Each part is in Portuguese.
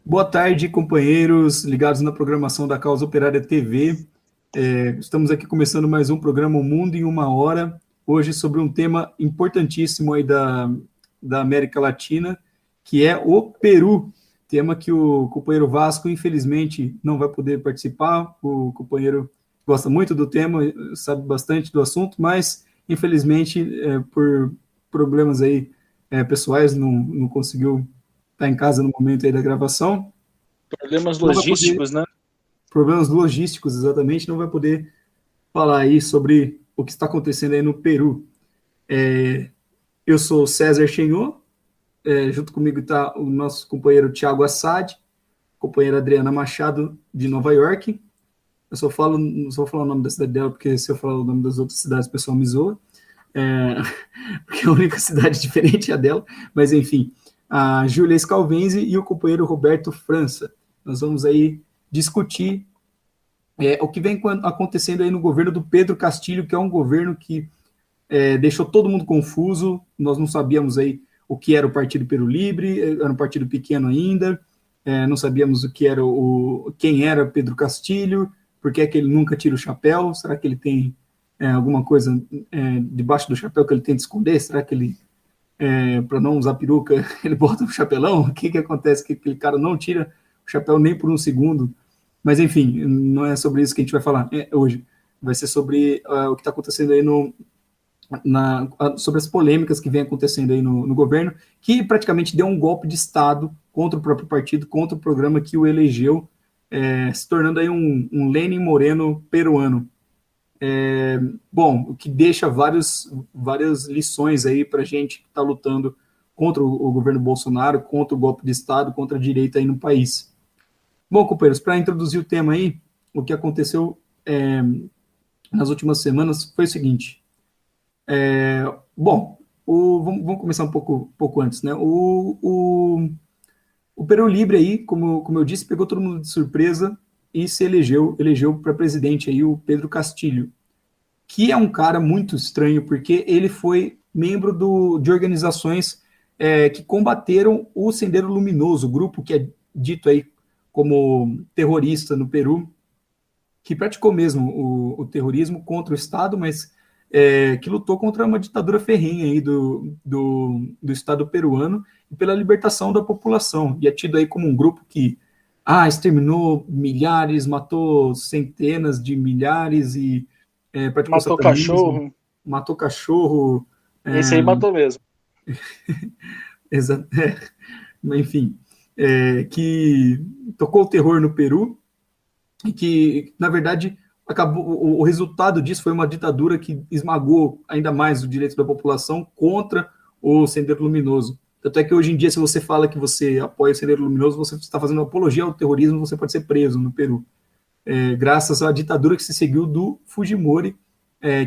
Boa tarde, companheiros ligados na programação da Causa Operária TV. Estamos aqui começando mais um programa O Mundo em Uma Hora, hoje sobre um tema importantíssimo aí da América Latina, que é o Peru, tema que o companheiro Vasco, infelizmente, não vai poder participar. O companheiro gosta muito do tema, sabe bastante do assunto, mas, infelizmente, por problemas aí pessoais, não conseguiu estar em casa no momento aí da gravação. Problemas Não vai poder, logísticos, né? problemas logísticos, exatamente, não vai poder falar aí sobre o que está acontecendo aí no Peru. Eu sou César Chenhô, junto comigo está o nosso companheiro Thiago Assad, companheira Adriana Machado, de Nova York. Eu não só falar o nome da cidade dela, porque se eu falar o nome das outras cidades, o pessoal me zoa. É, porque a única cidade diferente é a dela, mas enfim, a Júlia Scalvenzi e o companheiro Roberto França. Nós vamos aí discutir o que vem acontecendo aí no governo do Pedro Castilho, que é um governo que deixou todo mundo confuso. Nós não sabíamos aí o que era o Partido Peru Libre, era um partido pequeno ainda, não sabíamos o que era quem era Pedro Castilho, por que é que ele nunca tira o chapéu, será que ele tem alguma coisa debaixo do chapéu que ele tenta esconder, será que ele, para não usar peruca, ele bota o chapelão, o que acontece, que aquele cara não tira o chapéu nem por um segundo, mas enfim, não é sobre isso que a gente vai falar hoje, vai ser sobre o que está acontecendo aí sobre as polêmicas que vem acontecendo aí no governo, que praticamente deu um golpe de Estado contra o próprio partido, contra o programa que o elegeu, se tornando aí um Lenin Moreno peruano. Bom, o que deixa várias lições aí para a gente que está lutando contra o governo Bolsonaro, contra o golpe de Estado, contra a direita aí no país. Bom, companheiros, para introduzir o tema aí, o que aconteceu nas últimas semanas foi o seguinte. Bom, vamos começar um pouco antes, né? O Peru Libre aí, como eu disse, pegou todo mundo de surpresa e se elegeu para presidente aí o Pedro Castilho, que é um cara muito estranho, porque ele foi membro de organizações que combateram o Sendero Luminoso, o grupo que é dito aí como terrorista no Peru, que praticou mesmo o terrorismo contra o Estado, mas que lutou contra uma ditadura ferrenha aí do Estado peruano e pela libertação da população. E é tido aí como um grupo que exterminou milhares, matou centenas de milhares e praticou Matou satanismo, cachorro. matou cachorro, Esse aí matou mesmo. enfim, que tocou o terror no Peru e que, na verdade, o resultado disso foi uma ditadura que esmagou ainda mais o direito da população contra o Sendero Luminoso. Tanto é que hoje em dia, se você fala que você apoia o Sendero Luminoso, você está fazendo apologia ao terrorismo, você pode ser preso no Peru. Graças à ditadura que se seguiu do Fujimori,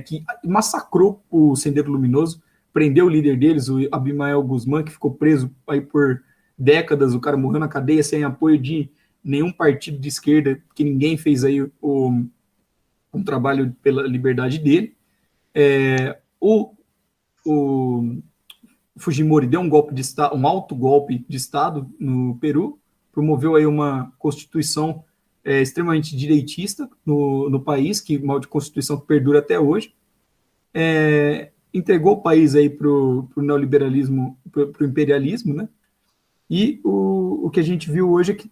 que massacrou o Sendero Luminoso, prendeu o líder deles, o Abimael Guzmán, que ficou preso aí por décadas, o cara morreu na cadeia sem apoio de nenhum partido de esquerda, que ninguém fez aí um trabalho pela liberdade dele. O Fujimori deu um golpe de Estado, um alto golpe de Estado no Peru, promoveu aí uma constituição extremamente direitista no país, que uma constituição que perdura até hoje, entregou o país aí para o neoliberalismo, para o imperialismo, né? E o que a gente viu hoje é que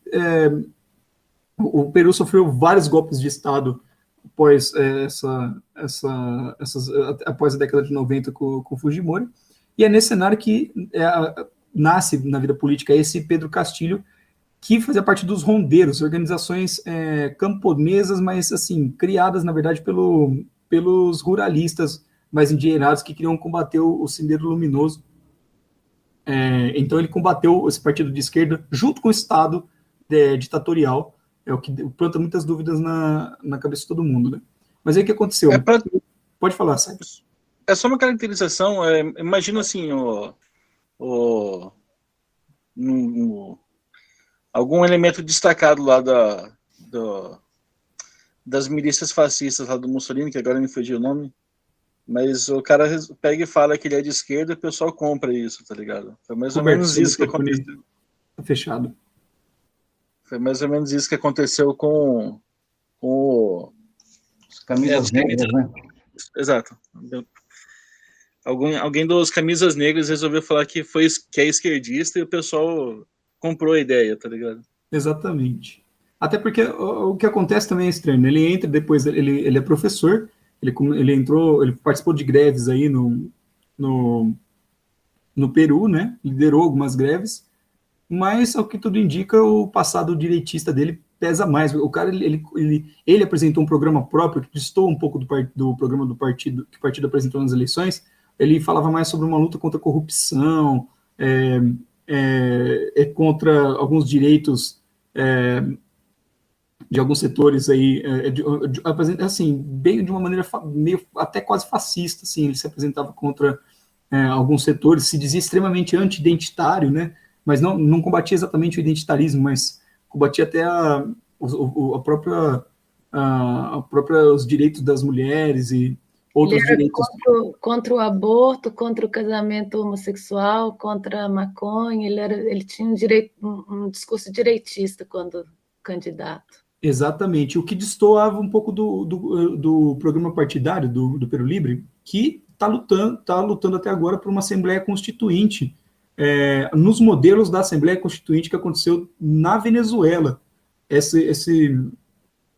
o Peru sofreu vários golpes de Estado após, após a década de 90 com Fujimori, e é nesse cenário que nasce na vida política esse Pedro Castilho, que fazia parte dos rondeiros, organizações camponesas, mas assim, criadas, na verdade, pelos ruralistas mais endinheirados que queriam combater o Sendero Luminoso. Então ele combateu esse partido de esquerda junto com o Estado ditatorial, é o que planta muitas dúvidas na cabeça de todo mundo, né? Mas aí o que É, aconteceu? pra, Pode falar, Sérgio. é só uma caracterização. Imagina assim, o, um, algum elemento destacado lá das milícias fascistas lá do Mussolini, que agora me fugiu o nome. Mas o cara pega e fala que ele é de esquerda e o pessoal compra isso, tá ligado? Foi mais ou Roberto, menos seu isso que microfone aconteceu. tá fechado. Foi mais ou menos isso que aconteceu com Camisas negras, né? Exato. Alguém dos camisas negras resolveu falar que é esquerdista e o pessoal comprou a ideia, tá ligado? Exatamente. Até porque o que acontece também é estranho, né? Ele entra depois, ele é professor, ele entrou, ele participou de greves aí no, no Peru, né? Liderou algumas greves, mas ao que tudo indica, o passado direitista dele pesa mais. O cara, ele apresentou um programa próprio que distou um pouco do programa do partido, que o partido apresentou nas eleições. Ele falava mais sobre uma luta contra a corrupção, contra alguns direitos de alguns setores aí, assim, bem de uma maneira meio até quase fascista, assim, ele se apresentava contra alguns setores, se dizia extremamente anti-identitário, né? Mas não combatia exatamente o identitarismo, mas combatia até a própria os direitos das mulheres e outros direitos. Contra o aborto, contra o casamento homossexual, contra a maconha, ele tinha um discurso direitista quando candidato. Exatamente, o que destoava um pouco do programa partidário do Peru Libre, que está lutando até agora por uma Assembleia Constituinte, nos modelos da Assembleia Constituinte que aconteceu na Venezuela. Essa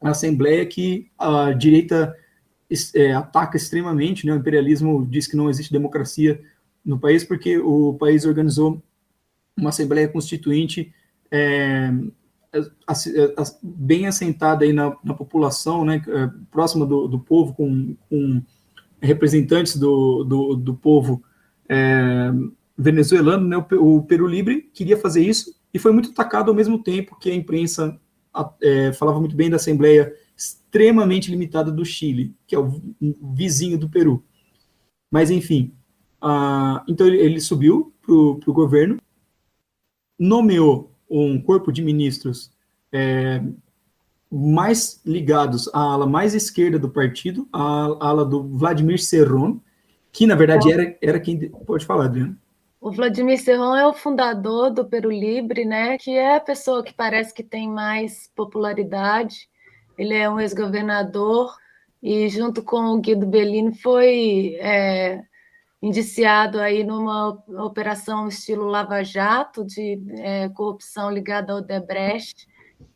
Assembleia que a direita ataca extremamente, né? O imperialismo diz que não existe democracia no país porque o país organizou uma Assembleia Constituinte bem assentada aí na população, né? Próxima do povo, com representantes do povo venezuelano, né? O Peru Libre queria fazer isso e foi muito atacado ao mesmo tempo que a imprensa falava muito bem da Assembleia extremamente limitada do Chile, que é o vizinho do Peru. Mas, enfim, então ele subiu para o governo, nomeou um corpo de ministros mais ligados à ala mais esquerda do partido, à ala do Vladimir Cerrón, que, na verdade, era quem... Pode falar, Adriano. O Vladimir Cerrón é o fundador do Peru Libre, né, que é a pessoa que parece que tem mais popularidade. Ele é um ex-governador e, junto com o Guido Bellini, foi indiciado aí numa operação estilo Lava Jato, de corrupção ligada ao Odebrecht,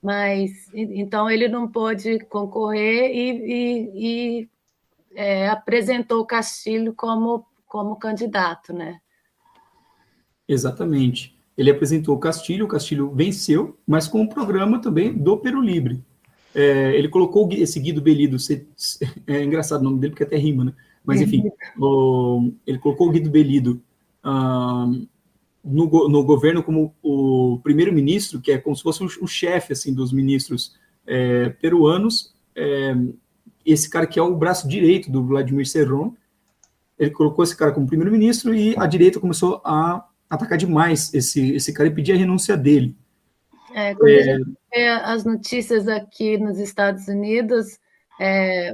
mas então ele não pôde concorrer e apresentou o Castilho como candidato, né? Exatamente. Ele apresentou o Castilho venceu, mas com um programa também do Peru Libre. Ele colocou esse Guido Bellido, é engraçado o nome dele, porque até rima, né? Mas, enfim, ele colocou o Guido Bellido no governo como o primeiro-ministro, que é como se fosse o chefe assim, dos ministros peruanos. Esse cara que é o braço direito do Vladimir Cerrón, ele colocou esse cara como primeiro-ministro e a direita começou a atacar demais esse cara e pedir a renúncia dele. Quando a gente vê as notícias aqui nos Estados Unidos,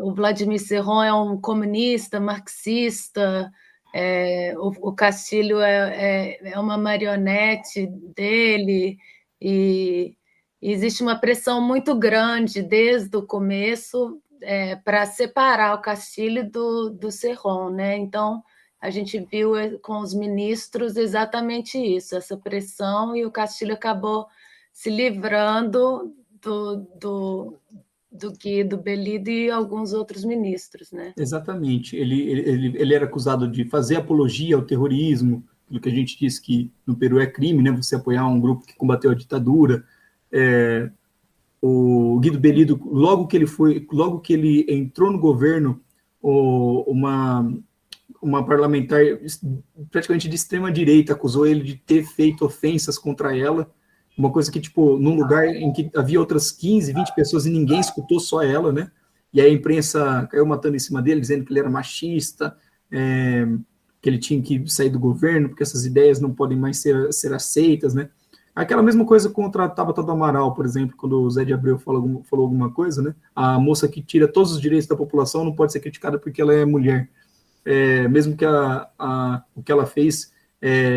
o Vladimir Cerrón é um comunista, marxista, o Castilho é uma marionete dele, e existe uma pressão muito grande desde o começo para separar o Castilho do Cerrón, né? Então, a gente viu com os ministros exatamente isso, essa pressão, e o Castilho acabou se livrando do Guido Bellido e alguns outros ministros, né? Exatamente. Ele era acusado de fazer apologia ao terrorismo, aquilo que a gente disse que no Peru é crime, né? Você apoiar um grupo que combateu a ditadura. O Guido Bellido, logo que ele entrou no governo, uma parlamentar praticamente de extrema direita acusou ele de ter feito ofensas contra ela, uma coisa que, tipo, num lugar em que havia outras 15, 20 pessoas e ninguém escutou, só ela, né? E aí a imprensa caiu matando em cima dele, dizendo que ele era machista, que ele tinha que sair do governo, porque essas ideias não podem mais ser aceitas, né? Aquela mesma coisa contra a Tabata do Amaral, por exemplo, quando o Zé de Abreu falou alguma coisa, né? A moça que tira todos os direitos da população não pode ser criticada porque ela é mulher. Mesmo que o que ela fez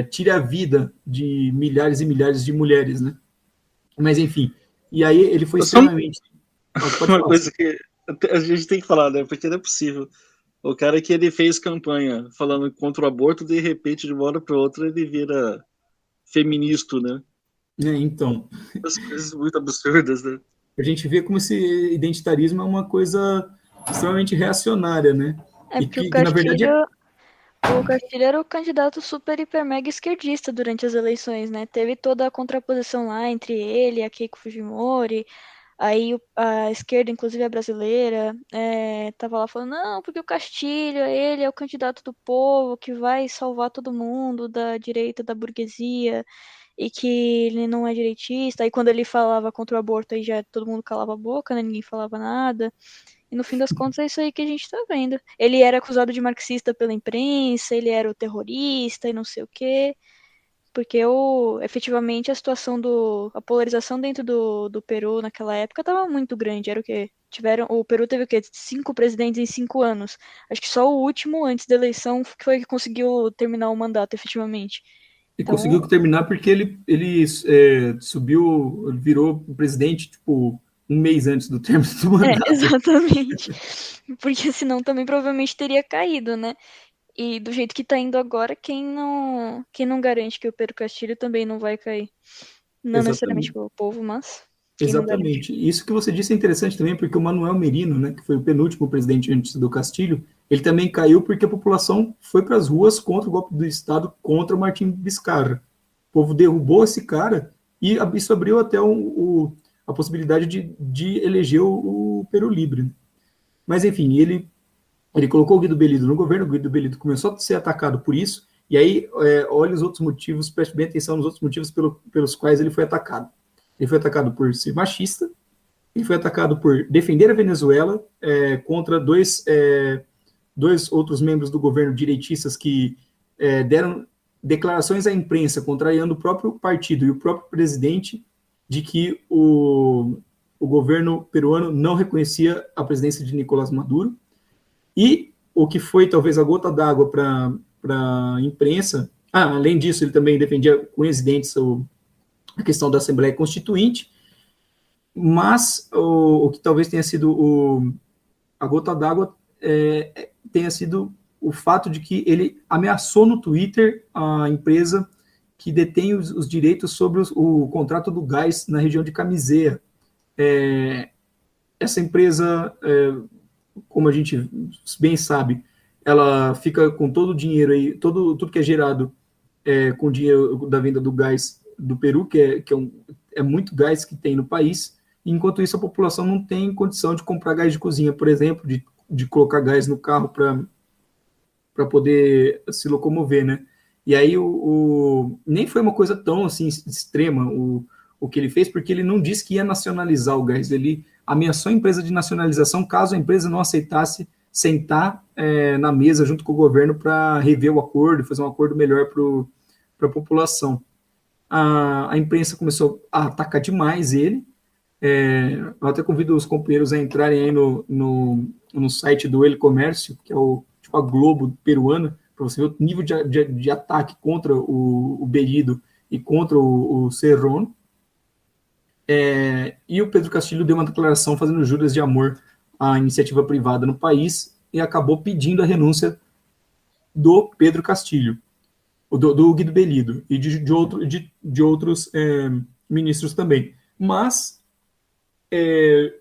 tire a vida de milhares e milhares de mulheres, né? Mas, enfim, E aí ele foi Só extremamente... uma coisa que a gente tem que falar, né? Porque não é possível. O cara que ele fez campanha falando contra o aborto, de repente, de uma hora para outra, ele vira feminista, né? Então, As coisas muito absurdas, né? a gente vê como esse identitarismo é uma coisa extremamente reacionária, né? É E porque que na verdade, o Castilho era o candidato super, hiper, mega esquerdista durante as eleições, né? Teve toda a contraposição lá entre ele e a Keiko Fujimori. Aí a esquerda, inclusive a brasileira, tava lá falando, não, porque o Castilho, ele é o candidato do povo que vai salvar todo mundo da direita, da burguesia, e que ele não é direitista. Aí quando ele falava contra o aborto, aí já todo mundo calava a boca, né? Ninguém falava nada. E no fim das contas é isso aí que a gente tá vendo. Ele era acusado de marxista pela imprensa, ele era o terrorista e não sei o quê. Porque efetivamente a situação a polarização dentro do Peru naquela época estava muito grande. Era o quê? O Peru teve o quê? 5 presidentes em 5 anos. Acho que só o último, antes da eleição, foi que conseguiu terminar o mandato, efetivamente. ele conseguiu terminar porque ele subiu, ele virou presidente, tipo, um mês antes do término do mandato. Exatamente. Porque senão também provavelmente teria caído, né? E do jeito que tá indo agora, quem não garante que o Pedro Castilho também não vai cair? Não necessariamente pelo povo, mas quem não garante? Exatamente. Isso que você disse é interessante também, porque o Manuel Merino, né, que foi o penúltimo presidente antes do Castilho, ele também caiu porque a população foi para as ruas contra o golpe do Estado, contra o Martim Vizcarra. O povo derrubou esse cara e isso abriu até a possibilidade de eleger o Peru Livre. Mas, enfim, ele colocou o Guido Bellido no governo, o Guido Bellido começou a ser atacado por isso, e aí olha os outros motivos, preste bem atenção nos outros motivos pelos quais ele foi atacado. Ele foi atacado por ser machista, ele foi atacado por defender a Venezuela contra dois outros membros do governo direitistas que deram declarações à imprensa contrariando o próprio partido e o próprio presidente de que o governo peruano não reconhecia a presidência de Nicolás Maduro. E o que foi talvez a gota d'água para a imprensa, além disso, ele também defendia com unhas e dentes a questão da Assembleia Constituinte, mas o que talvez tenha sido a gota d'água tenha sido o fato de que ele ameaçou no Twitter a empresa que detém os direitos sobre o contrato do gás na região de Camisea. Essa empresa, como a gente bem sabe, ela fica com todo o dinheiro aí, tudo que é gerado com o dinheiro da venda do gás do Peru, que é muito gás que tem no país, e enquanto isso a população não tem condição de comprar gás de cozinha, por exemplo, de colocar gás no carro para poder se locomover, né? E aí nem foi uma coisa tão assim extrema o que ele fez, porque ele não disse que ia nacionalizar o gás, ele ameaçou a empresa de nacionalização caso a empresa não aceitasse sentar na mesa junto com o governo para rever o acordo, fazer um acordo melhor para a população. A imprensa começou a atacar demais ele. Eu até convido os companheiros a entrarem aí no site do El Comércio, que é a Globo peruana, para você ver o nível de ataque contra o Bellido e contra o Cerrón. E o Pedro Castilho deu uma declaração fazendo juras de amor à iniciativa privada no país e acabou pedindo a renúncia do Pedro Castilho, do Guido Bellido e de outros ministros também. Mas,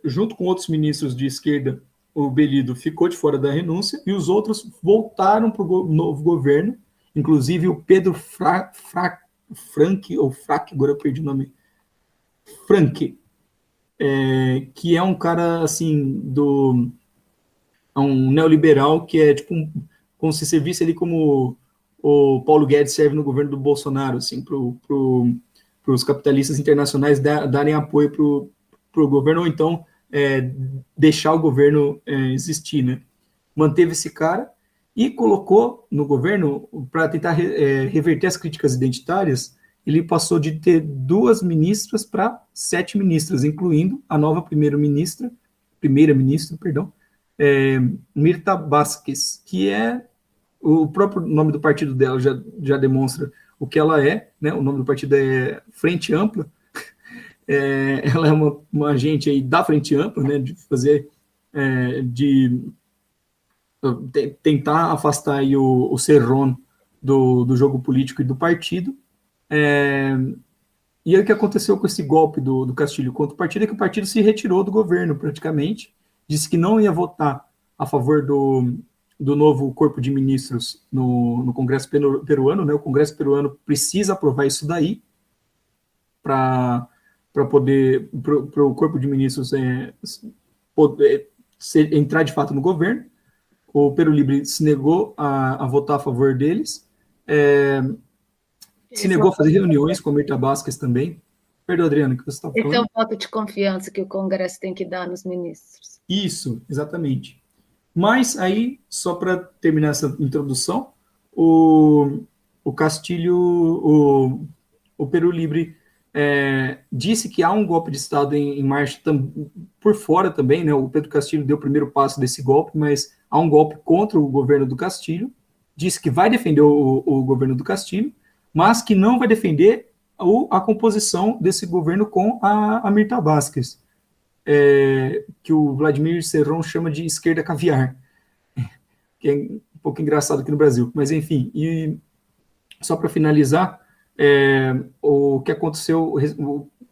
junto com outros ministros de esquerda, o Bellido ficou de fora da renúncia e os outros voltaram para o novo governo, inclusive o Pedro Frank, agora eu perdi o nome, Frank, que é um cara assim um neoliberal que é tipo como se servisse ali como o Paulo Guedes serve no governo do Bolsonaro, assim, para os capitalistas internacionais darem apoio para o governo, ou então deixar o governo existir, né? Manteve esse cara e colocou no governo, para tentar reverter as críticas identitárias, ele passou de ter 2 ministras para 7 ministras, incluindo a nova primeira-ministra, Mirta Vázquez, que o próprio nome do partido dela já demonstra o que ela é, né? O nome do partido é Frente Ampla. ela é uma agente aí da Frente Ampla, né, de fazer, tentar afastar aí o Cerrón do jogo político e do partido. E aí o que aconteceu com esse golpe do Castilho contra o partido é que o partido se retirou do governo, praticamente, disse que não ia votar a favor do novo corpo de ministros no Congresso peruano, né? O Congresso peruano precisa aprovar isso daí para poder, para o corpo de ministros poder entrar de fato no governo. O Peru Libre se negou a votar a favor deles, se negou a fazer reuniões com a Mirta Vázquez também. Perdão, Adriano, o que você está falando? Esse é o voto de confiança que o Congresso tem que dar nos ministros. Isso, exatamente. Mas aí, só para terminar essa introdução, o Castilho, o Peru Libre disse que há um golpe de Estado em marcha por fora também, né? O Pedro Castilho deu o primeiro passo desse golpe, mas há um golpe contra o governo do Castilho, disse que vai defender o governo do Castilho, mas que não vai defender a composição desse governo com a Mirta Vázquez, que o Vladimir Cerrón chama de esquerda caviar, que é um pouco engraçado aqui no Brasil, mas enfim, e só para finalizar, o que aconteceu,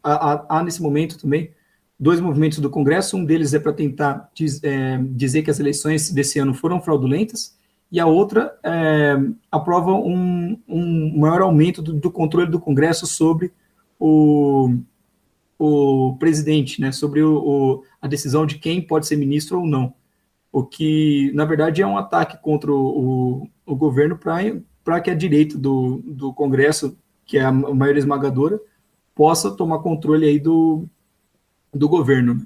há nesse momento também dois movimentos do Congresso, um deles é para tentar dizer que as eleições desse ano foram fraudulentas, e a outra aprova um maior aumento do controle do Congresso sobre o presidente, né, sobre a decisão de quem pode ser ministro ou não, o que, na verdade, é um ataque contra o governo para que a direita do Congresso, que é a maioria esmagadora, possa tomar controle aí do governo.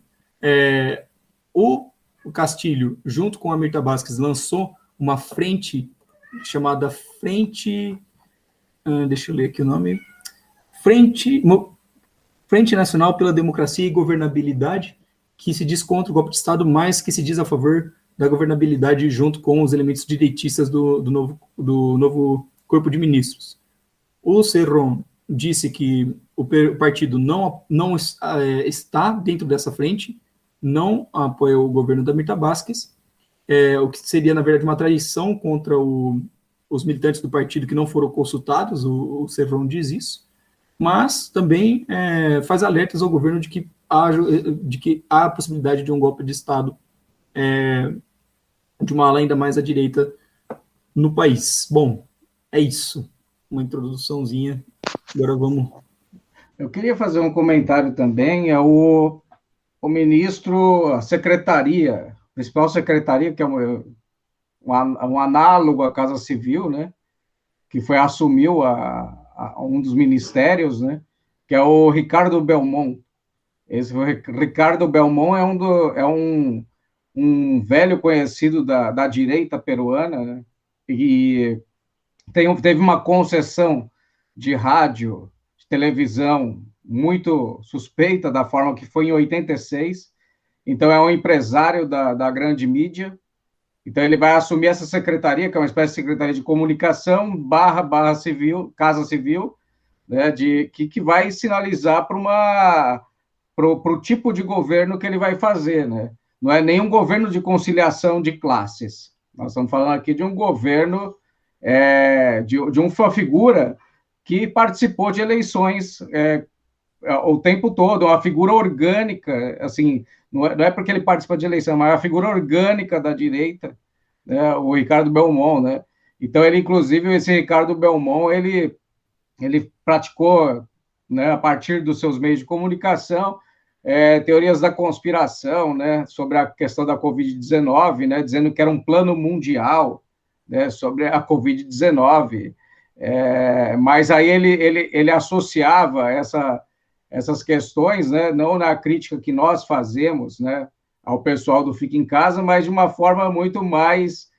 O Castilho, junto com a Mirta Vázquez, lançou uma frente chamada Frente, deixa eu ler aqui o nome, Frente Nacional pela Democracia e Governabilidade, que se diz contra o golpe de Estado, mas que se diz a favor da governabilidade junto com os elementos direitistas do novo corpo de ministros. O Cerrón disse que o partido não está dentro dessa frente, não apoia o governo da Mirta Vázquez, o que seria, na verdade, uma traição contra os militantes do partido que não foram consultados, o Cerrón diz isso, mas também faz alertas ao governo de que há a possibilidade de um golpe de Estado de uma ala ainda mais à direita no país. Bom, é isso. Uma introduçãozinha. Agora vamos... Eu queria fazer um comentário também. O ministro, a secretaria, a principal secretaria, que é um análogo à Casa Civil, né, que assumiu um dos ministérios, né, que é o Ricardo Belmont. Esse Ricardo Belmont é um velho conhecido da direita peruana, né, e teve uma concessão de rádio, de televisão, muito suspeita da forma que foi em 86, então é um empresário da grande mídia, então ele vai assumir essa secretaria, que é uma espécie de secretaria de comunicação, barra civil, Casa Civil, né, que vai sinalizar para o tipo de governo que ele vai fazer, né? Não é nenhum governo de conciliação de classes, nós estamos falando aqui de um governo, de uma figura que participou de eleições o tempo todo, uma figura orgânica, assim, não é porque ele participa de eleição, mas é uma figura orgânica da direita, né, o Ricardo Belmont, né? Então, inclusive, esse Ricardo Belmont, ele praticou, né, a partir dos seus meios de comunicação, teorias da conspiração, né, sobre a questão da Covid-19, né, dizendo que era um plano mundial, né, sobre a Covid-19, mas aí ele associava essas questões, né, não na crítica que nós fazemos, né, ao pessoal do Fica em Casa, mas de uma forma muito mais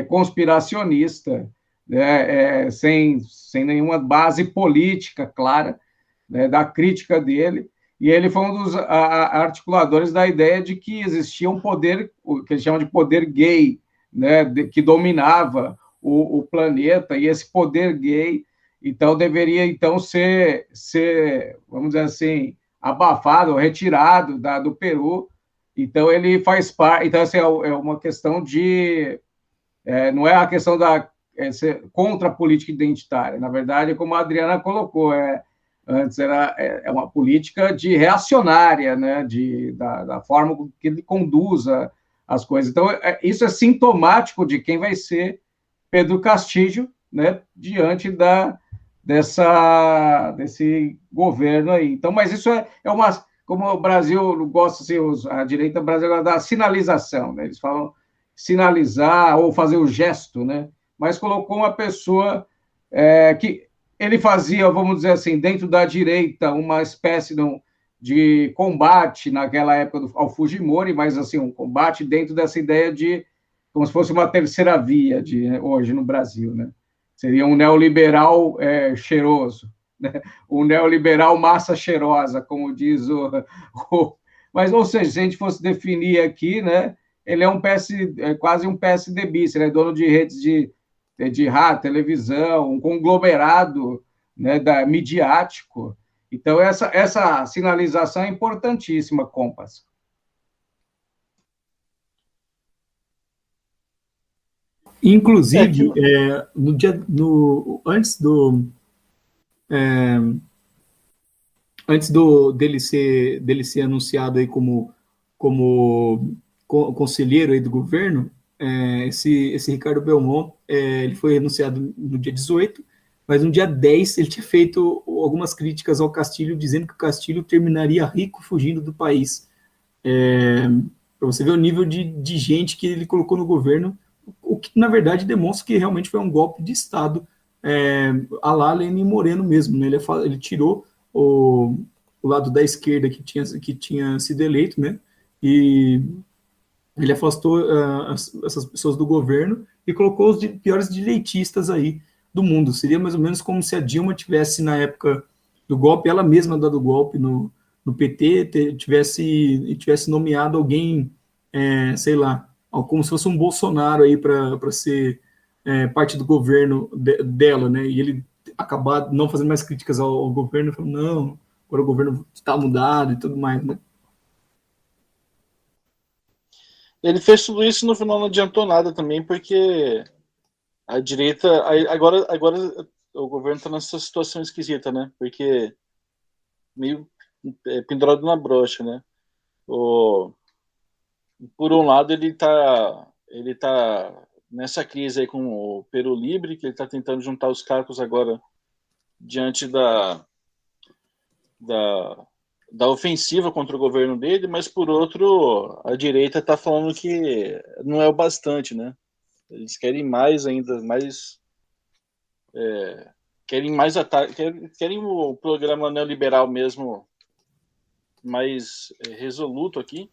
conspiracionista, né, sem nenhuma base política clara, né, da crítica dele, e ele foi um dos articuladores da ideia de que existia um poder, o que ele chama de poder gay, né, que dominava o planeta, e esse poder gay, então, deveria, então, ser, vamos dizer assim, abafado, retirado do Peru. Então, ele faz parte. Então, assim, é uma questão de. Não é a questão ser contra a política identitária. Na verdade, como a Adriana colocou, antes era uma política de reacionária, né, da forma que ele conduza as coisas. Então, isso é sintomático de quem vai ser Pedro Castillo, né, diante desse governo aí. Então, mas isso é uma, como o Brasil gosta, assim, a direita brasileira da sinalização, né? Eles falam sinalizar ou fazer o gesto, né? Mas colocou uma pessoa que ele fazia, vamos dizer assim, dentro da direita, uma espécie de combate naquela época ao Fujimori, mas assim, um combate dentro dessa ideia de como se fosse uma terceira via hoje no Brasil, né? Seria um neoliberal cheiroso, né? Um neoliberal massa cheirosa, como diz Mas, ou seja, se a gente fosse definir aqui, né, ele é quase um PSDBista, ele é dono de redes de rádio, televisão, um conglomerado, né, midiático. Então, essa sinalização é importantíssima, Compass. Inclusive, antes dele ser anunciado aí como conselheiro aí do governo, esse Ricardo Belmont, ele foi anunciado no dia 18, mas no dia 10 ele tinha feito algumas críticas ao Castilho, dizendo que o Castilho terminaria rico fugindo do país. Para você ver o nível de gente que ele colocou no governo, o que na verdade demonstra que realmente foi um golpe de Estado, à la Lenin Moreno mesmo, né? Ele tirou o lado da esquerda que tinha sido eleito, né? E ele afastou essas pessoas do governo e colocou os piores direitistas aí do mundo. Seria mais ou menos como se a Dilma tivesse, na época do golpe, ela mesma dado golpe no PT, tivesse nomeado alguém, sei lá, como se fosse um Bolsonaro aí para ser parte do governo dela, né? E ele acabar não fazendo mais críticas ao governo, falando, não, agora o governo está mudado e tudo mais, né? Ele fez tudo isso, no final não adiantou nada também, porque a direita... Agora o governo está nessa situação esquisita, né? Porque meio pendurado na brocha, né? Por um lado, ele tá nessa crise aí com o Peru Livre, que ele está tentando juntar os cacos agora diante da ofensiva contra o governo dele, mas por outro, a direita está falando que não é o bastante, né? Eles querem mais ainda, querem mais ataque, querem o programa neoliberal mesmo mais resoluto aqui.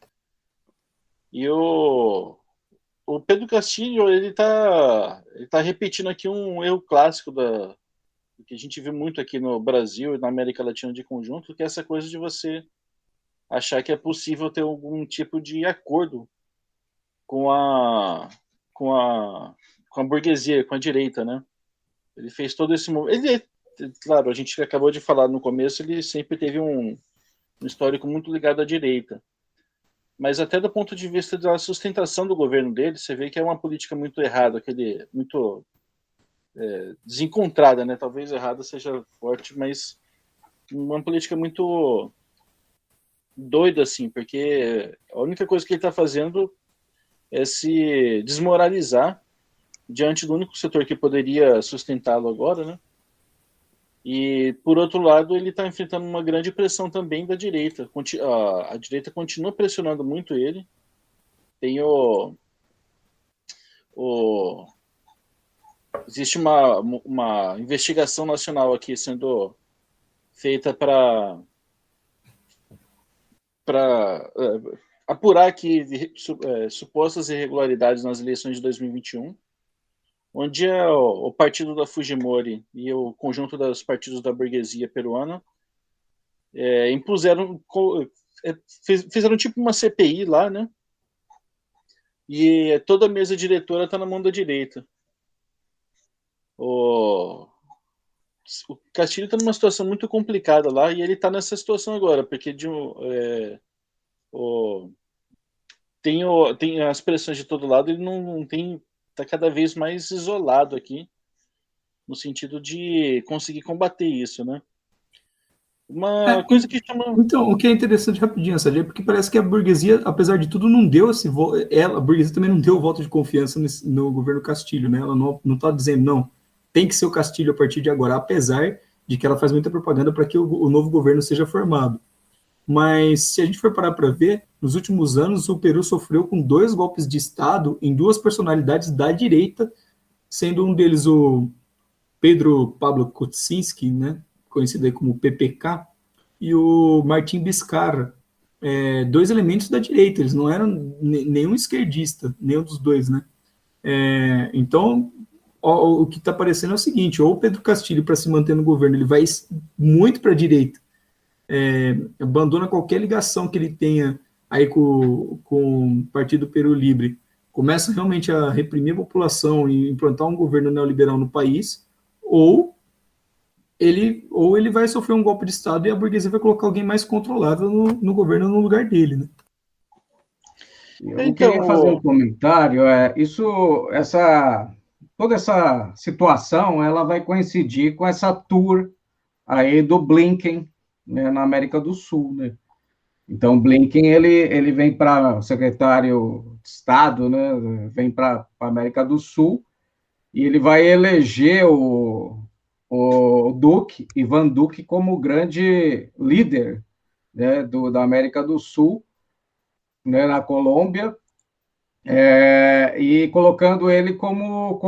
E o Pedro Castillo, ele tá repetindo aqui um erro clássico que a gente viu muito aqui no Brasil e na América Latina de conjunto, que é essa coisa de você achar que é possível ter algum tipo de acordo com a burguesia, com a direita, né? Ele fez todo esse movimento. Claro, a gente acabou de falar no começo, ele sempre teve um histórico muito ligado à direita. Mas até do ponto de vista da sustentação do governo dele, você vê que é uma política muito errada, muito desencontrada, né? Talvez errada seja forte, mas uma política muito doida, assim, porque a única coisa que ele está fazendo é se desmoralizar diante do único setor que poderia sustentá-lo agora, né? E, por outro lado, ele está enfrentando uma grande pressão também da direita. A direita continua pressionando muito ele. Tem existe uma investigação nacional aqui sendo feita para apurar aqui supostas irregularidades nas eleições de 2021, onde o partido da Fujimori e o conjunto dos partidos da burguesia peruana fizeram tipo uma CPI lá, né? E toda a mesa diretora está na mão da direita. o Castilho está numa situação muito complicada lá e ele está nessa situação agora, porque tem as pressões de todo lado, ele não tem, está cada vez mais isolado aqui, no sentido de conseguir combater isso, né? Uma coisa que chama... Então, o que é interessante rapidinho, Sérgio, é porque parece que a burguesia, apesar de tudo, não deu esse voto. A burguesia também não deu o voto de confiança no governo Castilho, né? Ela não está dizendo, não, tem que ser o Castilho a partir de agora, apesar de que ela faz muita propaganda para que o novo governo seja formado. Mas, se a gente for parar para ver, nos últimos anos, o Peru sofreu com 2 golpes de Estado em 2 personalidades da direita, sendo um deles o Pedro Pablo Kuczynski, né? Conhecido aí como PPK, e o Martim Vizcarra, 2 elementos da direita, eles não eram nenhum esquerdista, nenhum dos dois, né? Então, o que está parecendo é o seguinte, ou o Pedro Castilho, para se manter no governo, ele vai muito para a direita, abandona qualquer ligação que ele tenha aí com o Partido Peru Libre, começa realmente a reprimir a população e implantar um governo neoliberal no país, ou ele vai sofrer um golpe de Estado e a burguesia vai colocar alguém mais controlável no governo no lugar dele, né? Eu queria fazer um comentário. Toda essa situação ela vai coincidir com essa tour aí do Blinken, né, na América do Sul, né? Então, Blinken ele vem para secretário de Estado, né? Vem para a América do Sul e ele vai eleger o Duque, Ivan Duque, como grande líder, né, da América do Sul, né, na Colômbia, e colocando ele como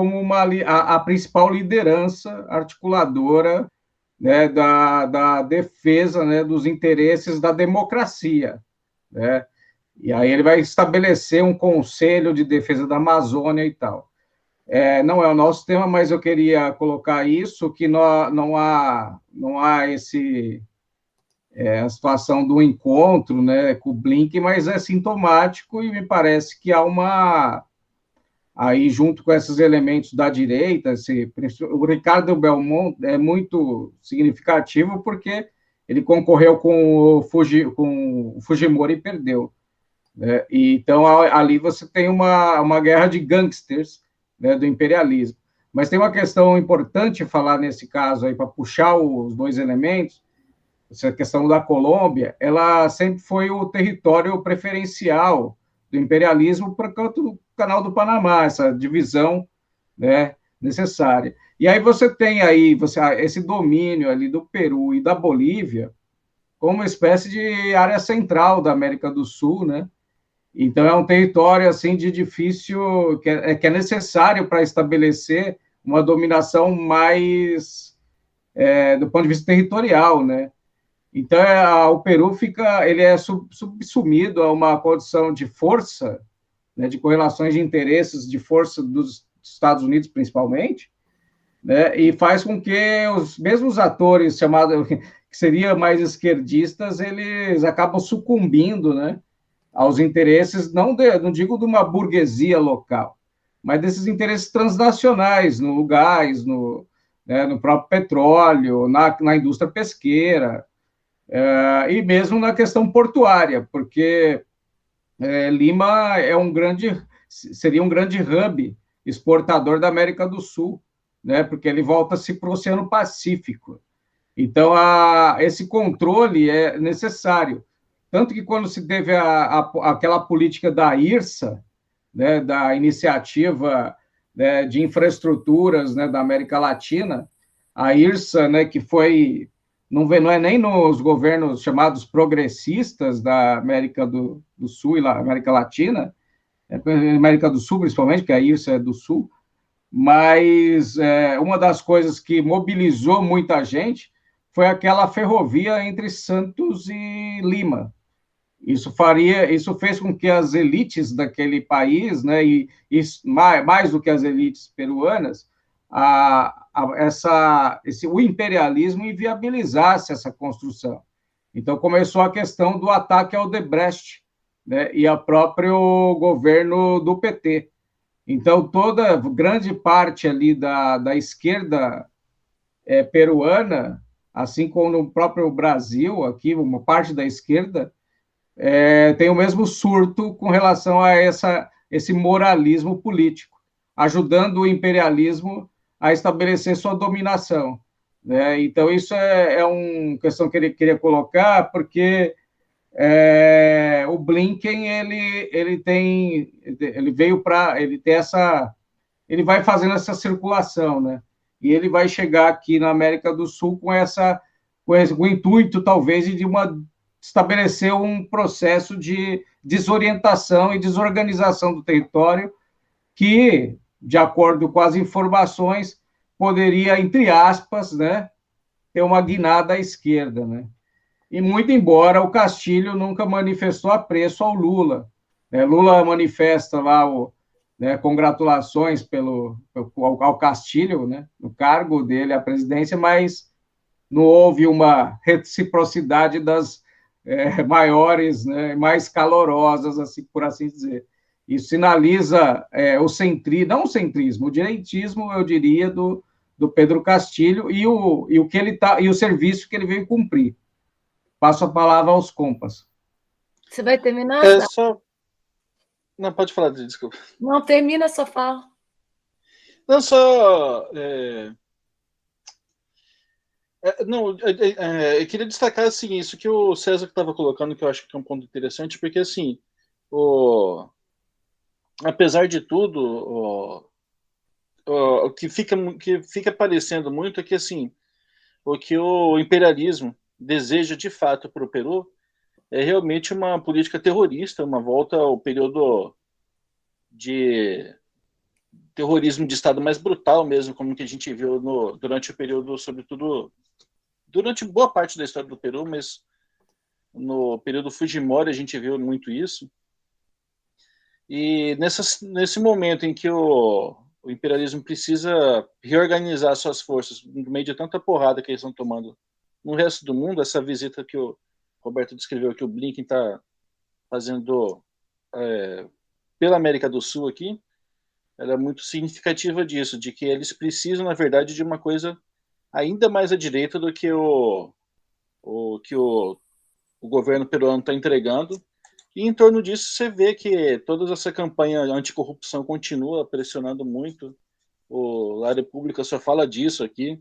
a principal liderança articuladora, né, da defesa, né, dos interesses da democracia, né? E aí ele vai estabelecer um conselho de defesa da Amazônia e tal. Não é o nosso tema, mas eu queria colocar isso, que não há a situação do encontro, né, com o Blink, mas é sintomático e me parece que há aí junto com esses elementos da direita, o Ricardo Belmont é muito significativo porque ele concorreu com o Fujimori e perdeu, né? Então ali você tem uma guerra de gangsters, né, do imperialismo. Mas tem uma questão importante falar nesse caso aí, para puxar os 2 elementos. Essa questão da Colômbia, ela sempre foi o território preferencial do imperialismo para o Canal do Panamá, essa divisão, né, necessária. E aí você tem aí esse domínio ali do Peru e da Bolívia como uma espécie de área central da América do Sul, né? Então, é um território assim de difícil, que é necessário para estabelecer uma dominação mais do ponto de vista territorial, né? Então, o Peru ele é subsumido a uma condição de força, né, de correlações de interesses, de força dos Estados Unidos, principalmente, né, e faz com que os mesmos atores chamados, que seriam mais esquerdistas, eles acabam sucumbindo, né, aos interesses, não digo de uma burguesia local, mas desses interesses transnacionais, no gás, no próprio petróleo, na indústria pesqueira, e mesmo na questão portuária, porque Lima seria um grande hub exportador da América do Sul, né, porque ele volta-se para o Oceano Pacífico. Então, esse controle é necessário. Tanto que quando se teve aquela política da IRSA, né, da Iniciativa, né, de Infraestruturas, né, da América Latina, a IRSA, né, que foi... Não é nem nos governos chamados progressistas da América do Sul e América Latina, América do Sul principalmente, que a IRSA é do Sul, mas uma das coisas que mobilizou muita gente foi aquela ferrovia entre Santos e Lima. Isso fez com que as elites daquele país, né, e mais do que as elites peruanas, o imperialismo inviabilizasse essa construção. Então, começou a questão do ataque ao Odebrecht, né, e ao próprio governo do PT. Então, grande parte ali da esquerda peruana, assim como no próprio Brasil, aqui, uma parte da esquerda, tem o mesmo surto com relação a esse moralismo político, ajudando o imperialismo a estabelecer sua dominação. Né? Então, isso é uma questão que ele queria colocar, porque o Blinken ele veio para ele vai fazendo essa circulação, né? E ele vai chegar aqui na América do Sul com o intuito talvez de estabelecer um processo de desorientação e desorganização do território que, de acordo com as informações, poderia, entre aspas, né, ter uma guinada à esquerda, né? E muito embora o Castilho nunca manifestou apreço ao Lula. Lula manifesta lá congratulações ao Castilho, né, no cargo dele à presidência, mas não houve uma reciprocidade das maiores, né, mais calorosas, assim, por assim dizer. Isso sinaliza não o centrismo, o direitismo, eu diria, do Pedro Castilho e o que ele e o serviço que ele veio cumprir. Passo a palavra aos compas. Você vai terminar? Não, pode falar, desculpa. Não, termina a sua fala. Não, só... Não, eu queria destacar assim, isso que o César estava colocando, que eu acho que é um ponto interessante, porque assim, apesar de tudo, o que fica parecendo muito é que assim, o que o imperialismo deseja de fato para o Peru é realmente uma política terrorista, uma volta ao período de terrorismo de Estado mais brutal mesmo, como que a gente viu durante o período, sobretudo durante boa parte da história do Peru, mas no período Fujimori a gente viu muito isso. E nesse momento em que o imperialismo precisa reorganizar suas forças no meio de tanta porrada que eles estão tomando no resto do mundo, essa visita que o Roberto descreveu, que o Blinken está fazendo pela América do Sul aqui, ela é muito significativa disso, de que eles precisam, na verdade, de uma coisa ainda mais à direita do que o governo peruano está entregando. E em torno disso você vê que toda essa campanha anticorrupção continua pressionando muito. A República só fala disso aqui.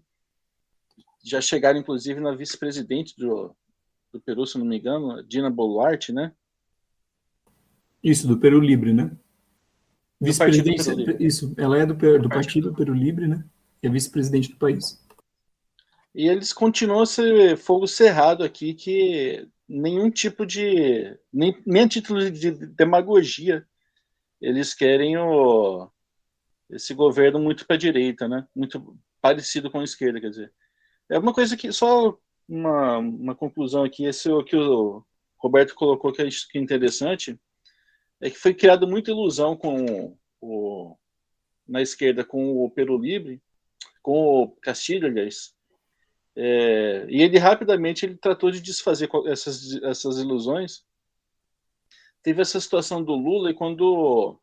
Já chegaram, inclusive, na vice-presidente do Peru, se não me engano, Dina Boluarte, né? Isso, do Peru Libre, né? Vice-presidente. Isso, ela é do Partido Peru Libre, né? E é vice-presidente do país. E eles continuam a ser fogo cerrado aqui, que nenhum tipo de... Nem a título de demagogia, eles querem esse governo muito para a direita, né? Muito parecido com a esquerda, quer dizer. É uma coisa que... Só uma conclusão aqui, esse que o Roberto colocou que é interessante, é que foi criada muita ilusão na esquerda com o Peru Libre, com o Castilho, aliás, e ele rapidamente tratou de desfazer essas ilusões. Teve essa situação do Lula, e quando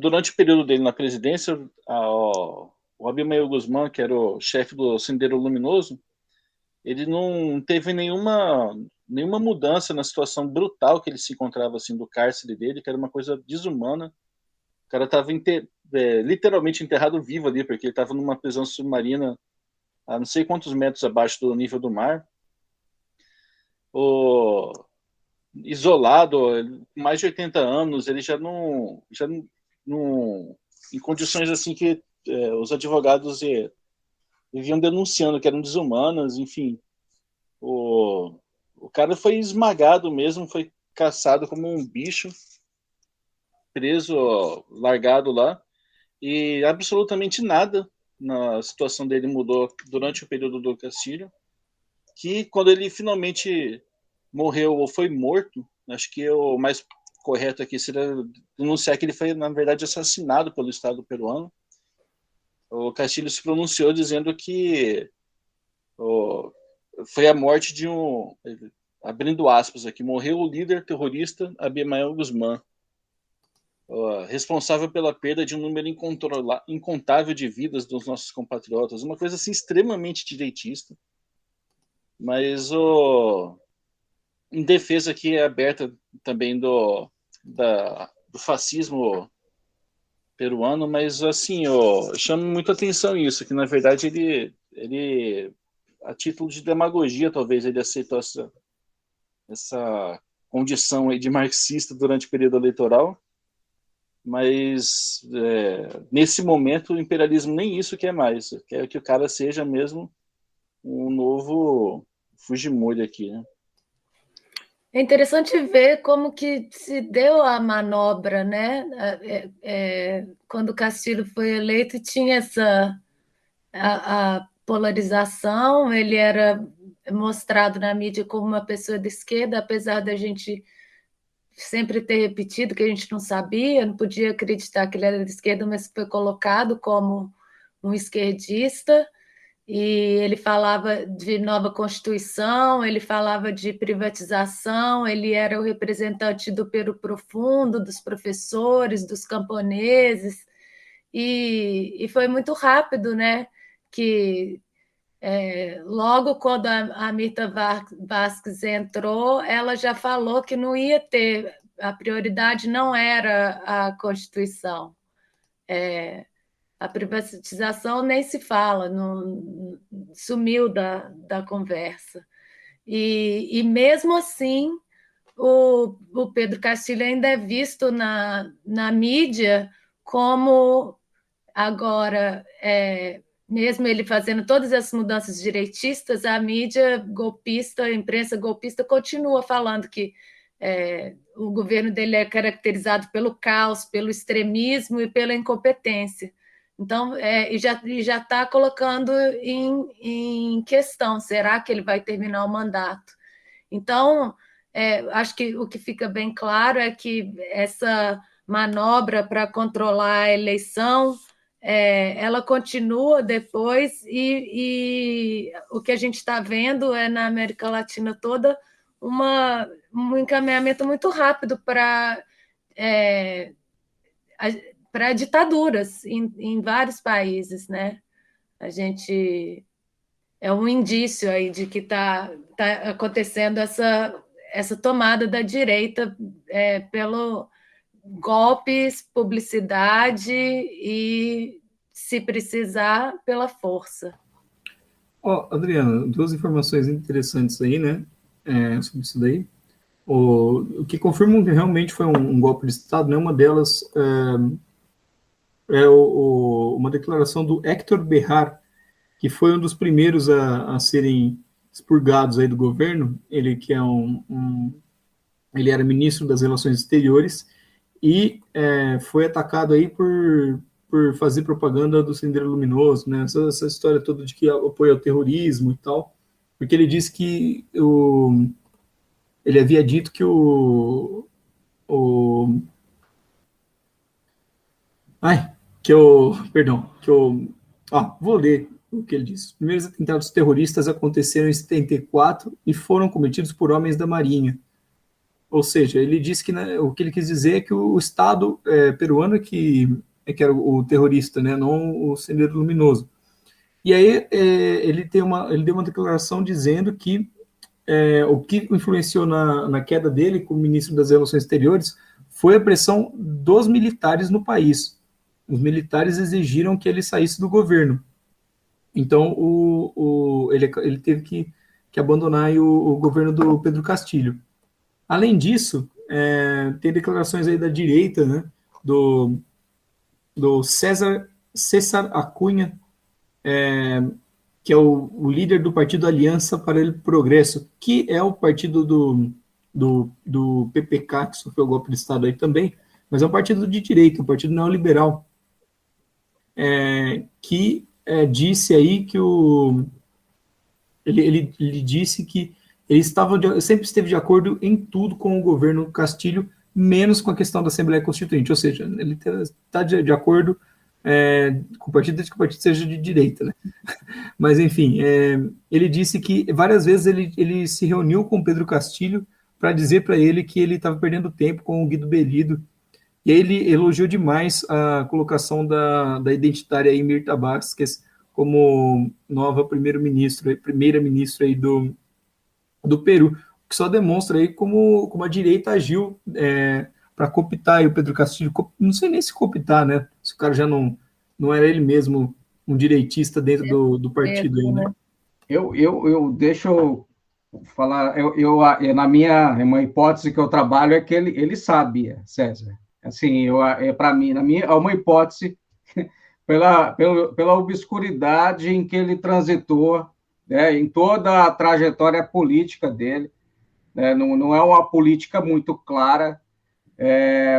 durante o período dele na presidência, o Abimael Guzmán, que era o chefe do Sendero Luminoso, ele não teve nenhuma mudança na situação brutal que ele se encontrava assim do cárcere dele, que era uma coisa desumana. O cara estava literalmente enterrado vivo ali, porque ele estava numa prisão submarina a não sei quantos metros abaixo do nível do mar, isolado, mais de 80 anos, ele já não em condições assim que os advogados viviam denunciando que eram desumanas, enfim. O cara foi esmagado mesmo, foi caçado como um bicho, preso, largado lá, e absolutamente nada na situação dele mudou durante o período do Castilho, que quando ele finalmente morreu ou foi morto, acho que o mais correto aqui seria denunciar que ele foi, na verdade, assassinado pelo Estado peruano. O Castilho se pronunciou dizendo que foi a morte de abrindo aspas aqui, morreu o líder terrorista Abimael Guzmán. responsável pela perda de um número incontável de vidas dos nossos compatriotas, uma coisa assim extremamente direitista, mas em defesa aqui é aberta também do fascismo peruano, mas assim, chama muito atenção isso, que na verdade ele a título de demagogia, talvez ele aceitou essa condição aí de marxista durante o período eleitoral, mas nesse momento o imperialismo nem isso quer mais, quer que o cara seja mesmo um novo Fujimori aqui, né? É interessante ver como que se deu a manobra, né? Quando o Castilho foi eleito, tinha a polarização, ele era mostrado na mídia como uma pessoa de esquerda, apesar da gente sempre ter repetido que a gente não sabia, não podia acreditar que ele era de esquerda, mas foi colocado como um esquerdista. E ele falava de nova Constituição, ele falava de privatização, ele era o representante do Peru Profundo, dos professores, dos camponeses, e foi muito rápido, né? Que logo quando a Mirta Vasquez entrou, ela já falou que não ia ter, a prioridade não era a Constituição. A privatização nem se fala, não, sumiu da conversa. E mesmo assim, o Pedro Castilho ainda é visto na mídia como agora, mesmo ele fazendo todas as mudanças direitistas, a mídia golpista, a imprensa golpista continua falando que o governo dele é caracterizado pelo caos, pelo extremismo e pela incompetência. Então, e já está colocando em questão, será que ele vai terminar o mandato? Então, acho que o que fica bem claro é que essa manobra para controlar a eleição, ela continua depois, e o que a gente está vendo na América Latina toda um encaminhamento muito rápido para ditaduras em vários países, né? A gente é um indício aí de que está acontecendo essa tomada da direita pelo golpes, publicidade e, se precisar, pela força. Adriana, duas informações interessantes aí, né? Sobre isso daí. O que confirma que realmente foi um golpe de Estado, né? Uma delas uma declaração do Héctor Berrar, que foi um dos primeiros a serem expurgados aí do governo. Ele que ele era ministro das Relações Exteriores e foi atacado aí por fazer propaganda do Sendero Luminoso, né? Essa história toda de que apoia o terrorismo e tal, porque ele disse que ele havia dito que vou ler o que ele disse. Os primeiros atentados terroristas aconteceram em 74 e foram cometidos por homens da Marinha. Ou seja, ele disse que, né, o que ele quis dizer é que o Estado peruano é que era o terrorista, né, não o Sendero Luminoso. E aí ele deu uma declaração dizendo que o que influenciou na queda dele como ministro das Relações Exteriores foi a pressão dos militares no país. Os militares exigiram que ele saísse do governo. Então, ele teve que abandonar o governo do Pedro Castilho. Além disso, tem declarações aí da direita, né, do César Acunha, que é o líder do partido Aliança para o Progresso, que é o partido do PPK, que sofreu o golpe de Estado aí também, mas é um partido de direita, um partido neoliberal, que disse aí que ele disse que ele sempre esteve de acordo em tudo com o governo Castilho, menos com a questão da Assembleia Constituinte, ou seja, ele está de acordo com o partido, desde que o partido seja de direita, né? Mas, enfim, ele disse que várias vezes ele se reuniu com Pedro Castilho para dizer para ele que ele estava perdendo tempo com o Guido Bellido e ele elogiou demais a colocação da identitária aí, Mirta Vázquez como nova primeira-ministra aí do Peru, que só demonstra aí como a direita agiu para cooptar aí o Pedro Castillo. Não sei nem se cooptar, né? Se o cara já não era ele mesmo um direitista dentro do partido aí, né? Eu deixa eu falar, é uma hipótese que eu trabalho é que ele sabia, César. Assim, para mim, é uma hipótese pela obscuridade em que ele transitou, né, em toda a trajetória política dele, né, não é uma política muito clara,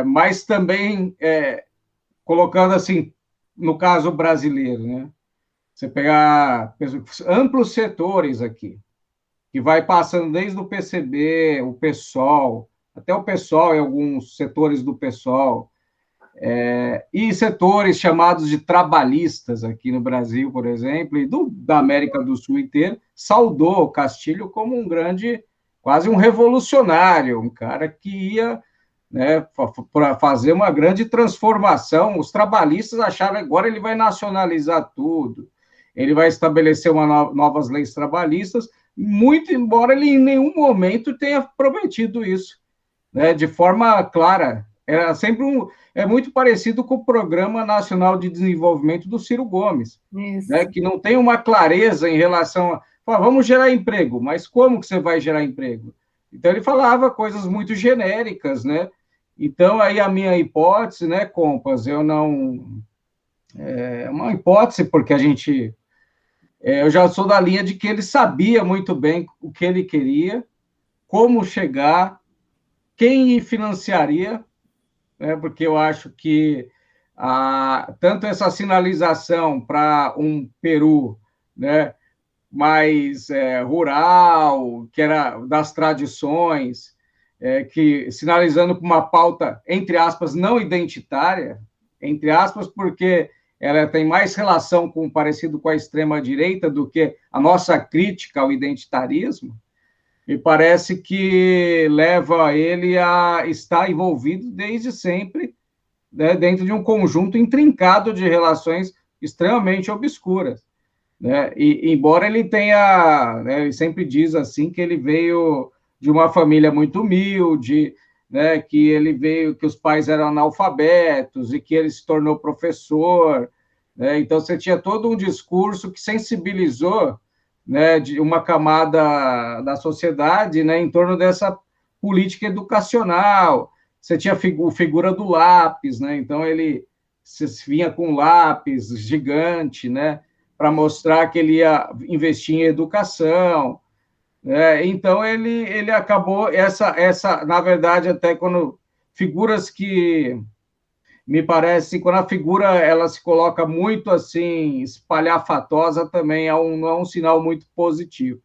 mas também colocando assim, no caso brasileiro, né, você pegar amplos setores aqui, que vai passando desde o PCB, o PSOL, até o PSOL e alguns setores do PSOL, e setores chamados de trabalhistas aqui no Brasil, por exemplo, e da América do Sul inteira, saudou o Castilho como um grande, quase um revolucionário, um cara que ia, né, para fazer uma grande transformação. Os trabalhistas acharam que agora ele vai nacionalizar tudo, ele vai estabelecer novas leis trabalhistas, muito embora ele em nenhum momento tenha prometido isso, né, de forma clara. Era sempre muito parecido com o Programa Nacional de Desenvolvimento do Ciro Gomes, né, que não tem uma clareza em relação a vamos gerar emprego, mas como que você vai gerar emprego? Então ele falava coisas muito genéricas, né? Então aí a minha hipótese, né, Compas, eu não é uma hipótese porque eu já sou da linha de que ele sabia muito bem o que ele queria, como chegar, quem financiaria, né, porque eu acho que tanto essa sinalização para um Peru, né, mais rural, que era das tradições, que sinalizando com uma pauta, entre aspas, não identitária, entre aspas, porque ela tem mais relação parecido com a extrema-direita do que a nossa crítica ao identitarismo, me parece que leva ele a estar envolvido desde sempre, né, dentro de um conjunto intrincado de relações extremamente obscuras, né? E embora ele tenha, né, ele sempre diz assim que ele veio de uma família muito humilde, né, que os pais eram analfabetos e que ele se tornou professor, né? Então você tinha todo um discurso que sensibilizou, né, de uma camada da sociedade, né, em torno dessa política educacional. Você tinha a figura do lápis, né? Então ele vinha com um lápis gigante, né, para mostrar que ele ia investir em educação. Então, ele acabou, na verdade, até quando figuras que, me parece, quando a figura ela se coloca muito assim, espalhafatosa, também não é um sinal muito positivo.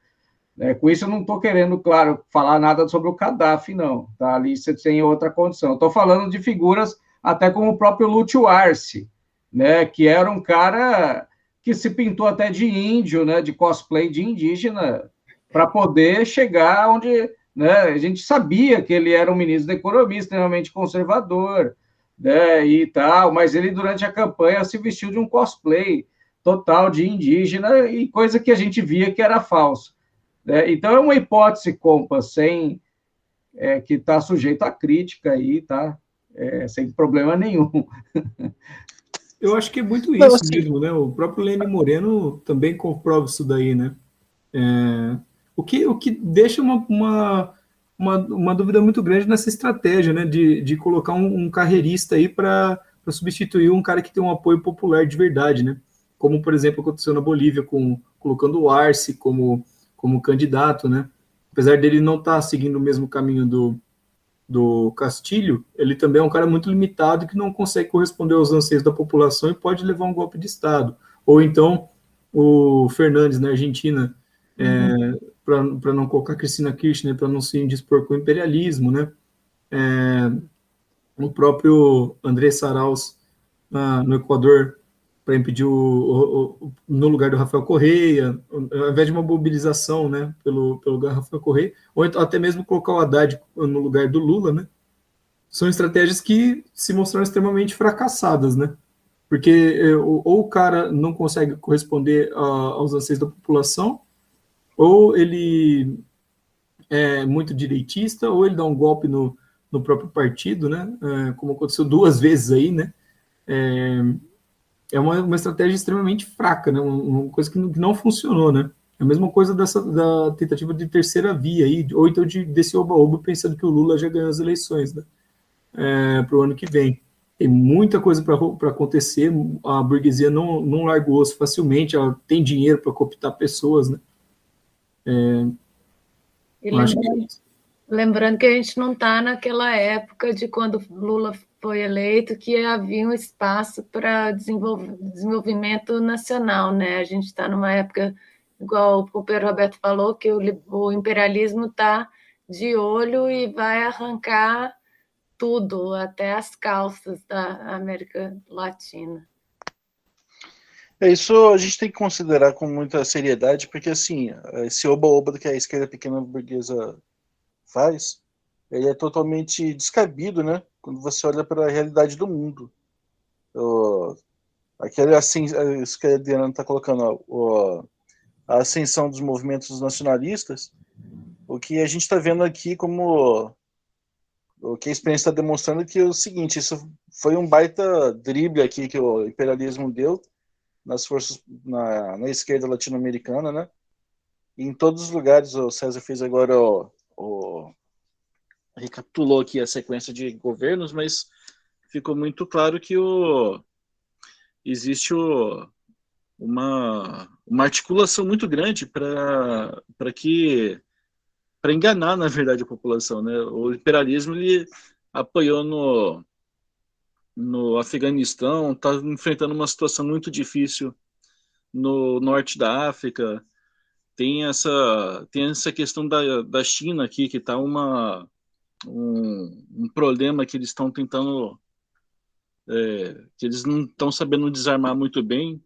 Com isso, eu não estou querendo, claro, falar nada sobre o Gaddafi, não. Tá? Ali você tem outra condição. Estou falando de figuras até como o próprio Lúcio Arce, né, que era um cara que se pintou até de índio, né, de cosplay de indígena, para poder chegar onde, né, a gente sabia que ele era um ministro da Economia extremamente conservador, né, e tal, mas ele, durante a campanha, se vestiu de um cosplay total de indígena, e coisa que a gente via que era falso. Então, é uma hipótese, Compas, que está sujeito a crítica aí, tá? Sem problema nenhum. Eu acho que é muito isso mesmo, né? O próprio Lenin Moreno também comprova isso daí, né? O que deixa uma dúvida muito grande nessa estratégia, né? De colocar um carreirista aí para substituir um cara que tem um apoio popular de verdade, né? Como, por exemplo, aconteceu na Bolívia, colocando o Arce como candidato, né? Apesar dele não estar seguindo o mesmo caminho do Castilho, ele também é um cara muito limitado que não consegue corresponder aos anseios da população e pode levar um golpe de Estado. Ou então o Fernandes, na Argentina, para não colocar Cristina Kirchner, para não se indispor com o imperialismo, né? O próprio André Saraus, no Equador, para impedir no lugar do Rafael Correia, ao invés de uma mobilização, né, pelo Rafael Correia, ou então, até mesmo colocar o Haddad no lugar do Lula, né? são estratégias que se mostraram extremamente fracassadas, né? Porque ou o cara não consegue corresponder aos anseios da população, ou ele é muito direitista, ou ele dá um golpe no próprio partido, né? Como aconteceu 2 vezes aí, né? É uma estratégia extremamente fraca, né? Uma coisa que não funcionou, né? É a mesma coisa da tentativa de terceira via aí, ou então desse oba-oba pensando que o Lula já ganhou as eleições, né? Para o ano que vem. Tem muita coisa para acontecer, a burguesia não larga o osso facilmente, ela tem dinheiro para cooptar pessoas, né? E lembrando que a gente não está naquela época de quando Lula foi eleito, que havia um espaço para desenvolvimento nacional, né? A gente está numa época, igual o Pedro Roberto falou, que o imperialismo está de olho e vai arrancar tudo, até as calças da América Latina. Isso a gente tem que considerar com muita seriedade, porque assim, esse oba-oba que a esquerda pequena burguesa faz, ele é totalmente descabido, né? Quando você olha para a realidade do mundo. Aquele assim, isso que a Adriana está colocando, a ascensão dos movimentos nacionalistas, o que a gente está vendo aqui como o que a experiência está demonstrando é que é o seguinte, isso foi um baita drible aqui que o imperialismo deu nas forças, na esquerda latino-americana, né? E em todos os lugares, o César fez agora, recapitulou aqui a sequência de governos, mas ficou muito claro que existe uma articulação muito grande para enganar, na verdade, a população, né? O imperialismo ele apoiou no Afeganistão, está enfrentando uma situação muito difícil no norte da África. Tem essa questão da China aqui, que está um problema que eles estão tentando, que eles não estão sabendo desarmar muito bem.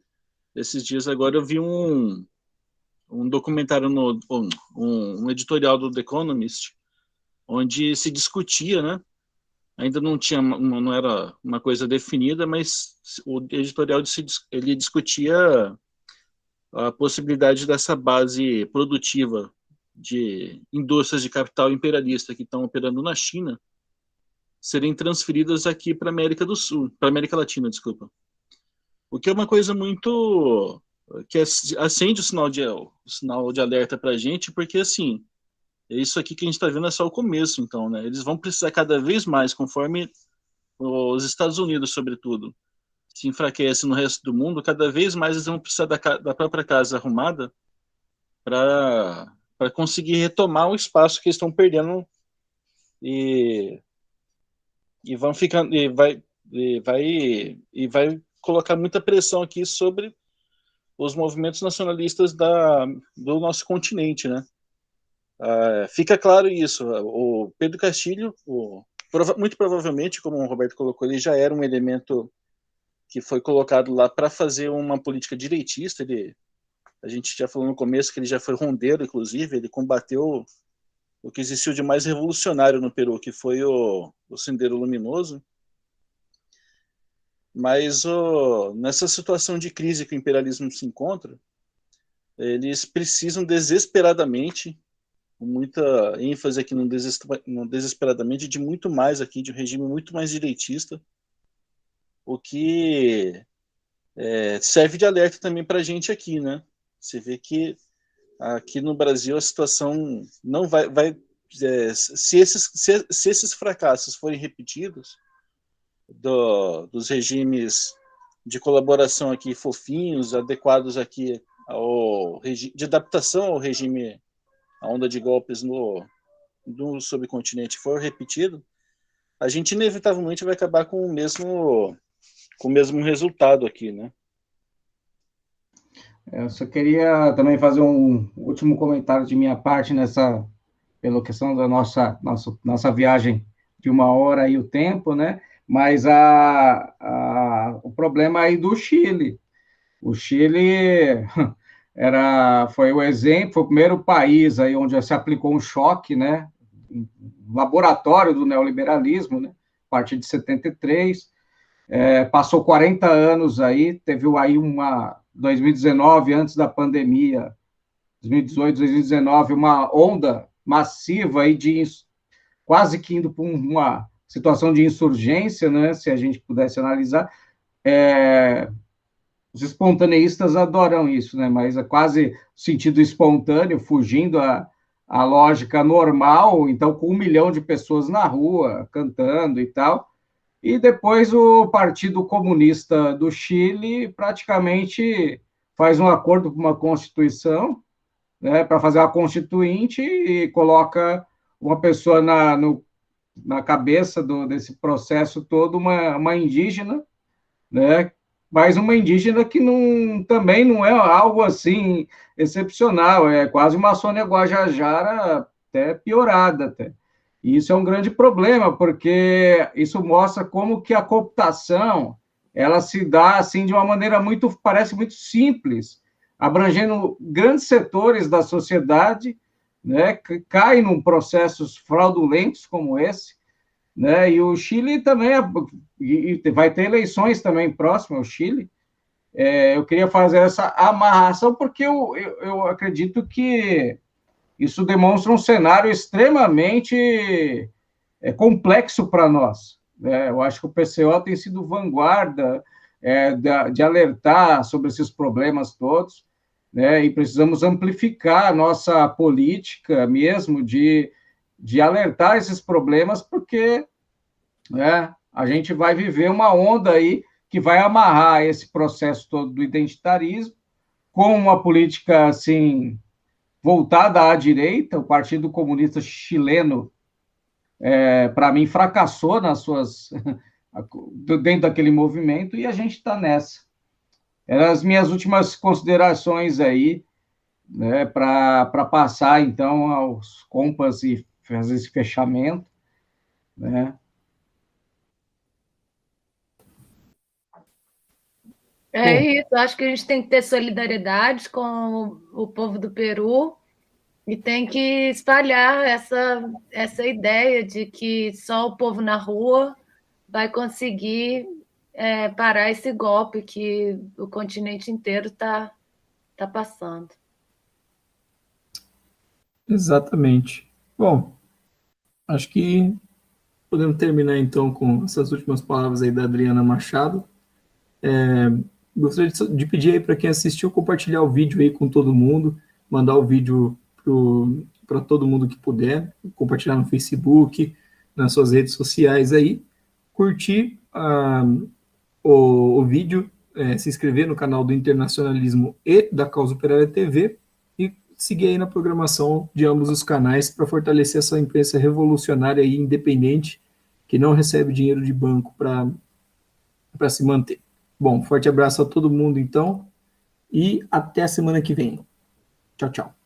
Esses dias agora eu vi um documentário, um editorial do The Economist, onde se discutia, né? Ainda não era uma coisa definida, mas o editorial ele discutia a possibilidade dessa base produtiva de indústrias de capital imperialista que estão operando na China serem transferidas aqui para a América do Sul, para a América Latina, desculpa. O que é uma coisa muito que acende o sinal de alerta para a gente, porque assim, isso aqui que a gente está vendo é só o começo, então, né? Eles vão precisar cada vez mais, conforme os Estados Unidos, sobretudo, se enfraquece no resto do mundo, cada vez mais eles vão precisar da própria casa arrumada para conseguir retomar o espaço que eles estão perdendo e vão ficando e vai colocar muita pressão aqui sobre os movimentos nacionalistas do nosso continente, né? Fica claro isso. O Pedro Castilho, muito provavelmente, como o Roberto colocou, ele já era um elemento que foi colocado lá para fazer uma política direitista. A gente já falou no começo que ele já foi rondeiro, inclusive, ele combateu o que existiu de mais revolucionário no Peru, que foi o Sendero Luminoso. Mas nessa situação de crise que o imperialismo se encontra, eles precisam desesperadamente, com muita ênfase aqui no desesperadamente, de muito mais aqui, de um regime muito mais direitista, o que serve de alerta também para a gente aqui, né? Você vê que aqui no Brasil a situação não vai se esses fracassos forem repetidos dos regimes de colaboração aqui fofinhos, adequados aqui de adaptação ao regime, a onda de golpes no subcontinente for repetido, a gente inevitavelmente vai acabar com o mesmo resultado aqui, né? Eu só queria também fazer um último comentário de minha parte pela questão da nossa viagem de 1 hora e o tempo, né? Mas o problema aí do Chile. O Chile foi o exemplo, foi o primeiro país aí onde se aplicou um choque, né? Um laboratório do neoliberalismo, né? partir de 73, passou 40 anos aí, teve aí 2019, antes da pandemia, 2018, 2019, uma onda massiva aí quase que indo para uma situação de insurgência, né, se a gente pudesse analisar. Os espontaneístas adoram isso, né, mas é quase sentido espontâneo, fugindo a lógica normal, então com 1 milhão de pessoas na rua, cantando e tal. E depois o Partido Comunista do Chile praticamente faz um acordo com uma Constituição, né, para fazer uma Constituinte, e coloca uma pessoa na cabeça desse processo todo, uma indígena, né, mas uma indígena que também não é algo assim excepcional, é quase uma Sônia Guajajara até piorada até. E isso é um grande problema, porque isso mostra como que a cooptação ela se dá assim de uma maneira parece muito simples, abrangendo grandes setores da sociedade, né, que cai num processos fraudulentos como esse, né, e o Chile também vai ter eleições também próximas ao Chile. Eu queria fazer essa amarração porque eu acredito que isso demonstra um cenário extremamente complexo para nós. Eu acho que o PCO tem sido vanguarda de alertar sobre esses problemas todos, né, e precisamos amplificar a nossa política mesmo de alertar esses problemas, porque, né, a gente vai viver uma onda aí que vai amarrar esse processo todo do identitarismo com uma política assim voltada à direita. O Partido Comunista Chileno, para mim, fracassou dentro daquele movimento, e a gente está nessa. Eram as minhas últimas considerações aí, né, para passar, então, aos compas e fazer esse fechamento, né? Isso, acho que a gente tem que ter solidariedade com o povo do Peru e tem que espalhar essa ideia de que só o povo na rua vai conseguir parar esse golpe que o continente inteiro está passando. Exatamente. Bom, acho que podemos terminar então com essas últimas palavras aí da Adriana Machado. Gostaria de pedir aí para quem assistiu compartilhar o vídeo aí com todo mundo, mandar o vídeo para todo mundo que puder, compartilhar no Facebook, nas suas redes sociais aí, curtir o vídeo, se inscrever no canal do Internacionalismo e da Causa Operária TV e seguir aí na programação de ambos os canais para fortalecer essa imprensa revolucionária e independente que não recebe dinheiro de banco para se manter. Bom, forte abraço a todo mundo então e até a semana que vem. Tchau, tchau.